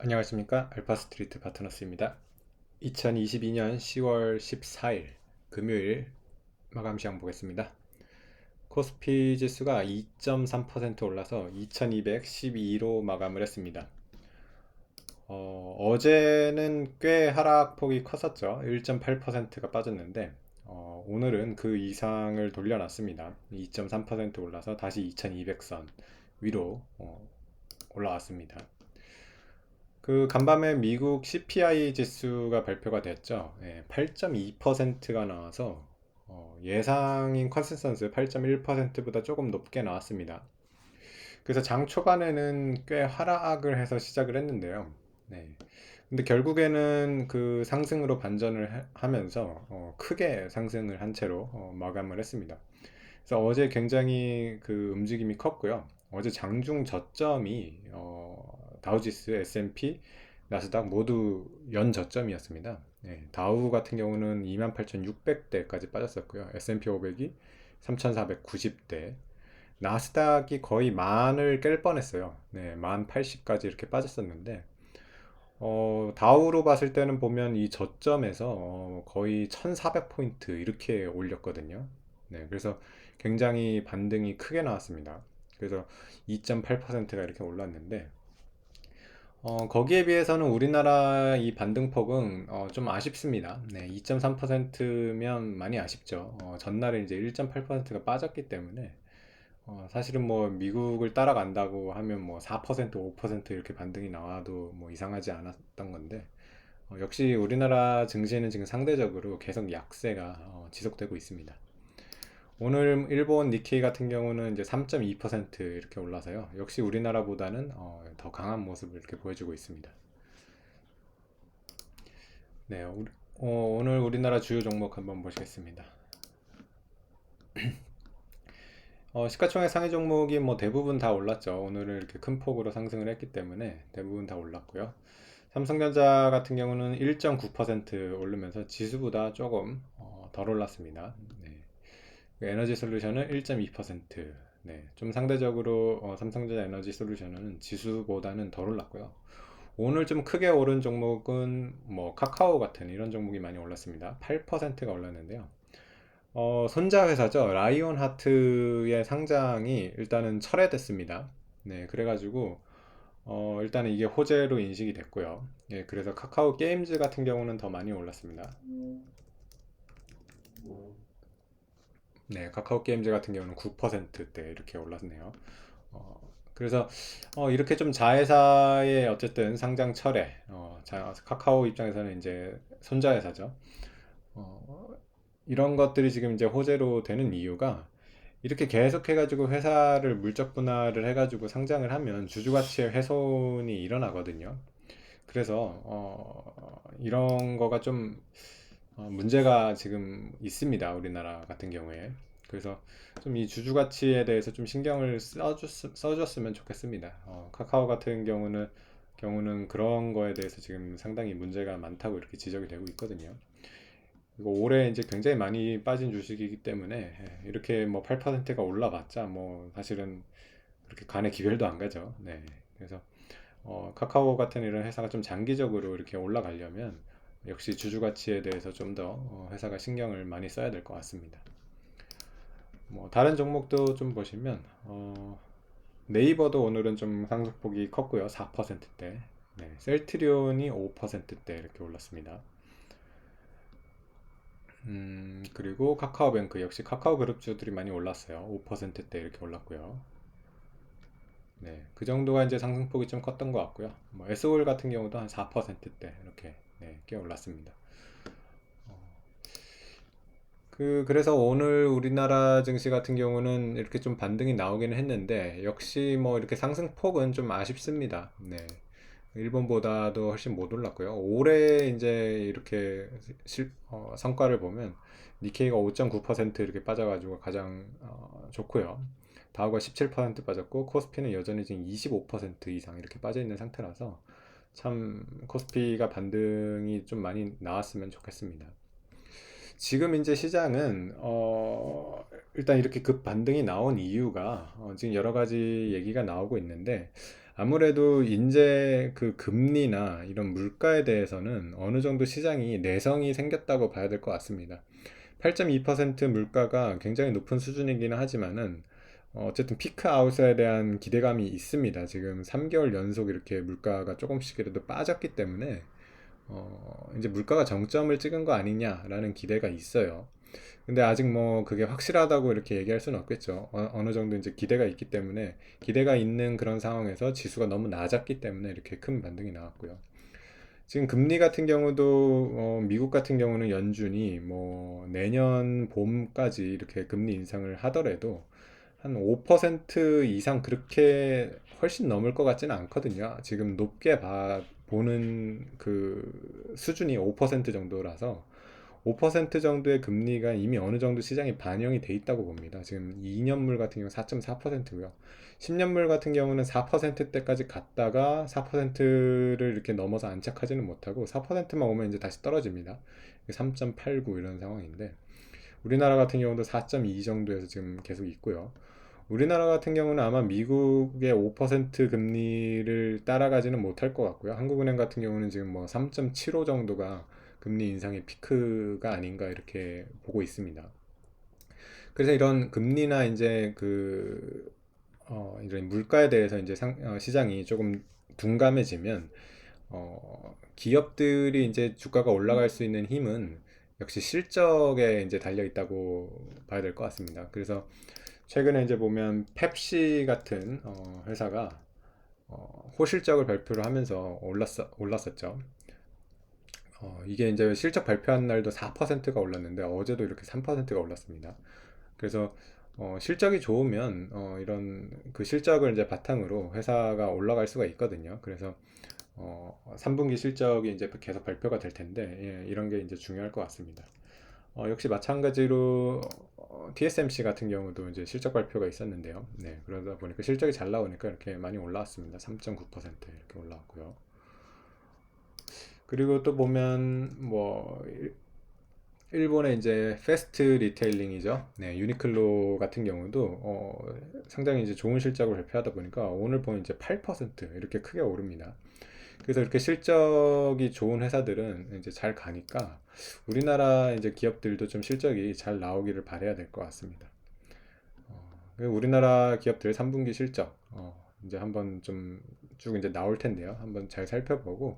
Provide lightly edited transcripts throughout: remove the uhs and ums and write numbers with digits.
안녕하십니까, 알파스트리트 파트너스입니다. 2022년 10월 14일 금요일 마감 시장 보겠습니다. 코스피 지수가 2.3% 올라서 2212로 마감을 했습니다. 어제는 꽤 하락폭이 컸었죠. 1.8%가 빠졌는데 오늘은 그 이상을 돌려놨습니다. 2.3% 올라서 다시 2200선 위로 올라왔습니다. 그 간밤에 미국 CPI 지수가 발표가 됐죠. 8.2%가 나와서 예상인 컨센서스 8.1%보다 조금 높게 나왔습니다. 그래서 장 초반에는 꽤 하락을 해서 시작을 했는데요. 네. 근데 결국에는 그 상승으로 반전을 하면서 크게 상승을 한 채로 마감을 했습니다. 그래서 어제 굉장히 그 움직임이 컸고요. 어제 장중 저점이 다우지수, S&P, 나스닥 모두 연 저점이었습니다. 네, 다우 같은 경우는 28,600대까지 빠졌었고요. S&P 500이 3,490대, 나스닥이 거의 만을 깰 뻔했어요. 네, 만 80까지 이렇게 빠졌었는데 다우로 봤을 때는 보면 이 저점에서 거의 1400포인트 이렇게 올렸거든요. 네, 그래서 굉장히 반등이 크게 나왔습니다. 그래서 2.8%가 이렇게 올랐는데, 거기에 비해서는 우리나라 이 반등폭은 좀 아쉽습니다. 네, 2.3%면 많이 아쉽죠. 전날에 이제 1.8%가 빠졌기 때문에 사실은 뭐 미국을 따라간다고 하면 뭐 4%, 5% 이렇게 반등이 나와도 뭐 이상하지 않았던 건데 역시 우리나라 증시는 지금 상대적으로 계속 약세가 지속되고 있습니다. 오늘 일본 니케이 같은 경우는 이제 3.2% 이렇게 올라서요. 역시 우리나라보다는 더 강한 모습을 이렇게 보여주고 있습니다. 네, 오늘 우리나라 주요 종목 한번 보시겠습니다. 시가총액 상위 종목이 뭐 대부분 다 올랐죠. 오늘은 이렇게 큰 폭으로 상승을 했기 때문에 대부분 다 올랐고요. 삼성전자 같은 경우는 1.9% 오르면서 지수보다 조금 덜 올랐습니다. 네. 에너지 솔루션은 1.2%. 네. 좀 상대적으로 삼성전자 에너지 솔루션은 지수보다는 덜 올랐고요. 오늘 좀 크게 오른 종목은 뭐 카카오 같은 이런 종목이 많이 올랐습니다. 8%가 올랐는데요. 손자 회사죠. 라이온 하트의 상장이 일단은 철회됐습니다. 네, 그래가지고 일단은 이게 호재로 인식이 됐고요. 예, 그래서 카카오 게임즈 같은 경우는 더 많이 올랐습니다. 네, 카카오 게임즈 같은 경우는 9%대 이렇게 올랐네요. 그래서 이렇게 좀 자회사의 어쨌든 상장 철회, 카카오 입장에서는 이제 손자회사죠. 어, 이런 것들이 지금 이제 호재로 되는 이유가 이렇게 계속해가지고 회사를 물적 분할을 해가지고 상장을 하면 주주 가치의 훼손이 일어나거든요. 그래서 이런 거가 좀 문제가 지금 있습니다. 우리나라 같은 경우에. 그래서 좀 이 주주 가치에 대해서 좀 신경을 써줬으면 좋겠습니다. 카카오 같은 경우는 그런 거에 대해서 지금 상당히 문제가 많다고 이렇게 지적이 되고 있거든요. 그리고 올해 이제 굉장히 많이 빠진 주식이기 때문에 이렇게 뭐 8%가 올라봤자 뭐 사실은 그렇게 간에 기별도 안 가죠. 네. 그래서 카카오 같은 이런 회사가 좀 장기적으로 이렇게 올라가려면 역시 주주 가치에 대해서 좀 더 회사가 신경을 많이 써야 될 것 같습니다. 뭐 다른 종목도 좀 보시면 네이버도 오늘은 좀 상승폭이 컸고요. 4%대. 네, 셀트리온이 5%대 이렇게 올랐습니다. 그리고 카카오뱅크 역시 카카오 그룹주들이 많이 올랐어요. 5%대 이렇게 올랐고요. 네, 그 정도가 이제 상승폭이 좀 컸던 것 같고요. 뭐 SOL 같은 경우도 한 4%대 이렇게 꽤 올랐습니다. 그래서 오늘 우리나라 증시 같은 경우는 이렇게 좀 반등이 나오기는 했는데 역시 뭐 이렇게 상승폭은 좀 아쉽습니다. 네. 일본보다도 훨씬 못 올랐고요. 올해 이제 이렇게 성과를 보면 니케이가 5.9% 이렇게 빠져가지고 가장 좋고요. 다우가 17% 빠졌고 코스피는 여전히 지금 25% 이상 이렇게 빠져 있는 상태라서 참 코스피가 반등이 좀 많이 나왔으면 좋겠습니다. 지금 이제 시장은 일단 이렇게 급 반등이 나온 이유가 지금 여러 가지 얘기가 나오고 있는데 아무래도 이제 그 금리나 이런 물가에 대해서는 어느 정도 시장이 내성이 생겼다고 봐야 될 것 같습니다. 8.2% 물가가 굉장히 높은 수준이기는 하지만은 어쨌든 피크 아웃에 대한 기대감이 있습니다. 지금 3개월 연속 이렇게 물가가 조금씩이라도 빠졌기 때문에 이제 물가가 정점을 찍은 거 아니냐라는 기대가 있어요. 근데 아직 뭐 그게 확실하다고 이렇게 얘기할 수는 없겠죠. 어느 정도 이제 기대가 있기 때문에 기대가 있는 그런 상황에서 지수가 너무 낮았기 때문에 이렇게 큰 반등이 나왔고요. 지금 금리 같은 경우도 미국 같은 경우는 연준이 뭐 내년 봄까지 이렇게 금리 인상을 하더라도 한 5% 이상 그렇게 훨씬 넘을 것 같지는 않거든요. 지금 높게 보는 그 수준이 5% 정도라서 5% 정도의 금리가 이미 어느 정도 시장에 반영이 돼 있다고 봅니다. 지금 2년물 같은 경우 4.4%고요. 10년물 같은 경우는 4%대까지 갔다가 4%를 이렇게 넘어서 안착하지는 못하고 4%만 오면 이제 다시 떨어집니다. 3.89 이런 상황인데 우리나라 같은 경우도 4.2 정도에서 지금 계속 있고요. 우리나라 같은 경우는 아마 미국의 5% 금리를 따라가지는 못할 것 같고요. 한국은행 같은 경우는 지금 뭐 3.75 정도가 금리 인상의 피크가 아닌가 이렇게 보고 있습니다. 그래서 이런 금리나 이제 이런 물가에 대해서 이제 시장이 조금 둔감해지면 기업들이 이제 주가가 올라갈 수 있는 힘은 역시 실적에 이제 달려 있다고 봐야 될 것 같습니다. 그래서 최근에 이제 보면 펩시 같은 회사가 호실적을 발표를 하면서 올랐었죠. 이게 이제 실적 발표한 날도 4%가 올랐는데 어제도 이렇게 3%가 올랐습니다. 그래서 실적이 좋으면 이런 그 실적을 이제 바탕으로 회사가 올라갈 수가 있거든요. 그래서 3분기 실적이 이제 계속 발표가 될 텐데 예, 이런 게 이제 중요할 것 같습니다. 역시 마찬가지로 TSMC 같은 경우도 이제 실적 발표가 있었는데요. 네, 그러다 보니까 실적이 잘 나오니까 이렇게 많이 올라왔습니다. 3.9% 이렇게 올라왔고요. 그리고 또 보면 뭐 일본의 이제 패스트 리테일링이죠. 네, 유니클로 같은 경우도 상당히 이제 좋은 실적을 발표하다 보니까 오늘 보면 이제 8% 이렇게 크게 오릅니다. 그래서 이렇게 실적이 좋은 회사들은 이제 잘 가니까 우리나라 이제 기업들도 좀 실적이 잘 나오기를 바라야 될 것 같습니다. 우리나라 기업들 3분기 실적 이제 한번 좀 쭉 이제 나올 텐데요. 한번 잘 살펴보고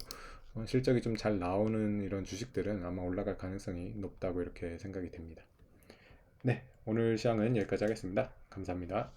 실적이 좀 잘 나오는 이런 주식들은 아마 올라갈 가능성이 높다고 이렇게 생각이 됩니다. 네, 오늘 시황은 여기까지 하겠습니다. 감사합니다.